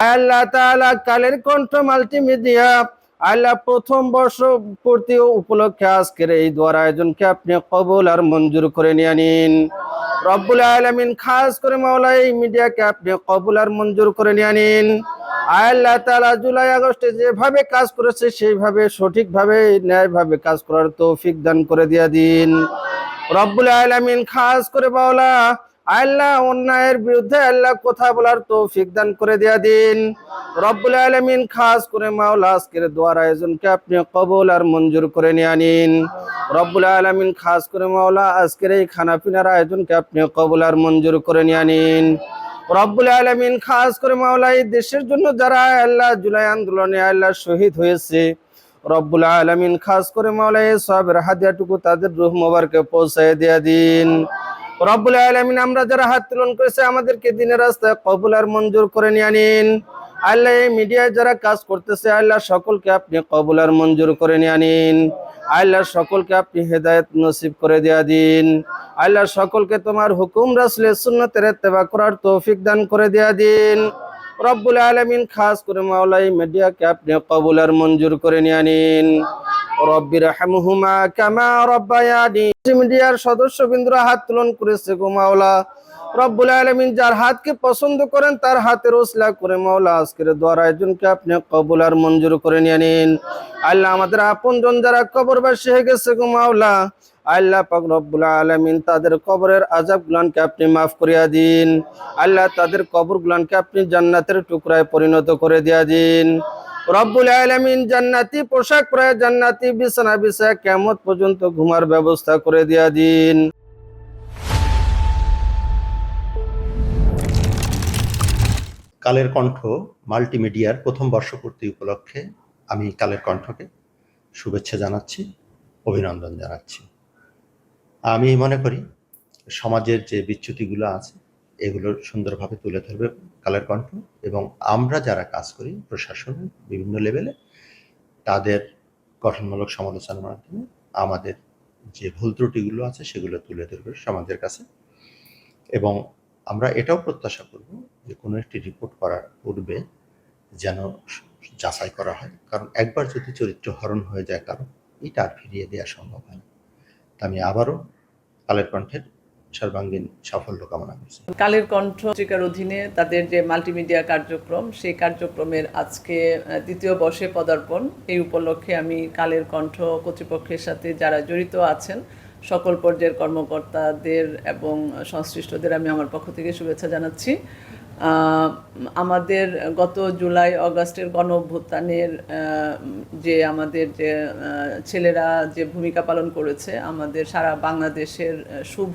আল্লাহ তাআলা কালের কণ্ঠ মাল্টিমিডিয়া আল্লাহ প্রথম বর্ষ পূর্তি উপলক্ষে আজকের এই দোয়ার আয়োজনকে আপনি কবুল আর মঞ্জুর করে নিয়ে নিন। রব্বুল আলামিন, খাস করে মাওলা এই মিডিয়াকে আপনি কবুল আর মঞ্জুর করে নিয়ে নিন। আল্লাহ তাআলা জুলাই আগস্টে যেভাবে কাজ করেছে সেইভাবে সঠিকভাবে ন্যায়ভাবে কাজ করার তৌফিক দান করে দিয়া দিন। রব্বুল আলামিন, খাস করে মাওলা আল্লাহ অন্যায়ের বিরুদ্ধে আল্লাহ কথা বলার তৌফিক দান করে দিয়া দিন। রব্বুল আলামিন, খাস করে মাওলা আজকের দোয়ার আয়োজনকে আপনি কবুল আর মঞ্জুর করে নিয়ে নিন। রব্বুল আলামিন, খাস করে মাওলা আজকের এই খানা পিনার আয়োজনকে আপনি কবুল আর মঞ্জুর করে নিয়ে নিন। রব্বুল আলামিন, খাস করে মাওলা এই দেশের জন্য যারা আল্লাহ জুলাই আন্দোলনে আল্লাহ শহীদ হয়েছে, রব্বুল আলামিন, খাস করে মাওলা এই সবের হাদিয়াটুকু তাদের রূহ মোবারকে পৌঁছায় দিয়া দিন। রব্বুল আলামিন, আমরা যারা হাত তুলন করেছে আমাদেরকে দিনের রাস্তায় কবুল আর মঞ্জুর করে নিয়ে নিন। আল্লাহ এই মিডিয়ায় যারা কাজ করতেছে আল্লাহ সকলকে আপনি কবুল আর মঞ্জুর করে নিয়ে নিন। আল্লাহ সকলকে আপনি হেদায়েত নসিব করে দিয়া দিন। আল্লাহ সকলকে তোমার হুকুম রাসূলের সুন্নতের ইত্তেবা করার তৌফিক দান করে দিয়া দিন। রব্বুল আলামিন, খাস করে মাওলা এই মিডিয়াকে আপনি কবুল আর মঞ্জুর করে নিয়ে নিন। রব্বির হামহুমা কামা রব্বায়ানি। মিডিয়ার সদস্যবৃন্দরা হাত তুলন করেছে গো মাওলা। রব্বুল আলামিন, যার হাতকে পছন্দ করেন তার হাতের ওসলা করে মাওলা আজকের দোয়ার আয়োজনকে আপনি কবুল আর মঞ্জুর করে নিয়ে নিন। আল্লাহ আমাদের আপনজন যারা কবরবাসী হয়ে গেছে গো মাওলা, আল্লাহ পাক রব্বুল আলামিন তাদের কবরের আযাবগুলোকে আপনি মাফ করিয়া দিন। আল্লাহ তাদের কবরগুলোকে আপনি জান্নাতের টুকরায় পরিণত করে দিয়া দিন। রব্বুল আলামিন, জান্নাতি পোশাক পরে জান্নাতি বিছানা বিছায় কিয়ামত পর্যন্ত ঘুমার ব্যবস্থা করে দিয়া দিন। কালের কণ্ঠ মাল্টিমিডিয়ার প্রথম বর্ষপূর্তি উপলক্ষে আমি কালের কণ্ঠকে শুভেচ্ছা জানাচ্ছি, অভিনন্দন জানাচ্ছি। আমি মনে করি সমাজের যে বিচ্যুতিগুলো আছে এগুলো সুন্দরভাবে তুলে ধরবে কালের কণ্ঠ, এবং আমরা যারা কাজ করি প্রশাসনের বিভিন্ন লেভেলে তাদের গঠনমূলক সমালোচনার মাধ্যমে আমাদের যে ভুল ত্রুটিগুলো আছে সেগুলো তুলে ধরবে সমাজের কাছে। এবং আমরা এটাও প্রত্যাশা করব যে কোনো একটি রিপোর্ট করার পূর্বে যেন যাচাই করা হয়, কারণ একবার যদি চরিত্র হরণ হয়ে যায় কারণ এটা আর ফিরিয়ে দেওয়া সম্ভব হয় না। আমি আবারও কালের কণ্ঠের সর্বাঙ্গীন সাফল্য কামনা করছি। কালের কণ্ঠ পত্রিকার অধীনে তাদের যে মাল্টিমিডিয়া কার্যক্রম, সেই কার্যক্রমের আজকে দ্বিতীয় বর্ষে পদার্পণ। এই উপলক্ষে আমি কালের কণ্ঠ কর্তৃপক্ষের সাথে যারা জড়িত আছেন সকল পর্যায়ের কর্মকর্তাদের এবং সংশ্লিষ্টদের আমি আমার পক্ষ থেকে শুভেচ্ছা জানাচ্ছি। আমাদের গত জুলাই অগাস্টের গণ অভ্যুত্থানের যে আমাদের যে ছেলেরা যে ভূমিকা পালন করেছে, আমাদের সারা বাংলাদেশের শুভ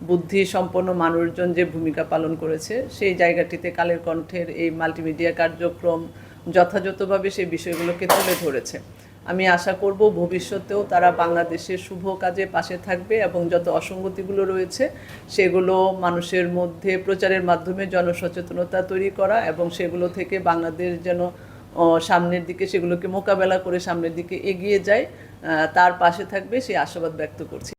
বুদ্ধি সম্পন্ন মানুষজন যে ভূমিকা পালন করেছে, সেই জায়গাটিতে কালের কণ্ঠের এই মাল্টিমিডিয়া কার্যক্রম যথাযথভাবে সেই বিষয়গুলোকে তুলে ধরেছে। আমি আশা করব ভবিষ্যতেও তারা বাংলাদেশের শুভ কাজে পাশে থাকবে এবং যত অসঙ্গতিগুলো রয়েছে সেগুলো মানুষের মধ্যে প্রচারের মাধ্যমে জনসচেতনতা তৈরি করা এবং সেগুলো থেকে বাংলাদেশ যেন সামনের দিকে সেগুলোকে মোকাবেলা করে সামনের দিকে এগিয়ে যায়, তার পাশে থাকবে সেই আশাবাদ ব্যক্ত করছি।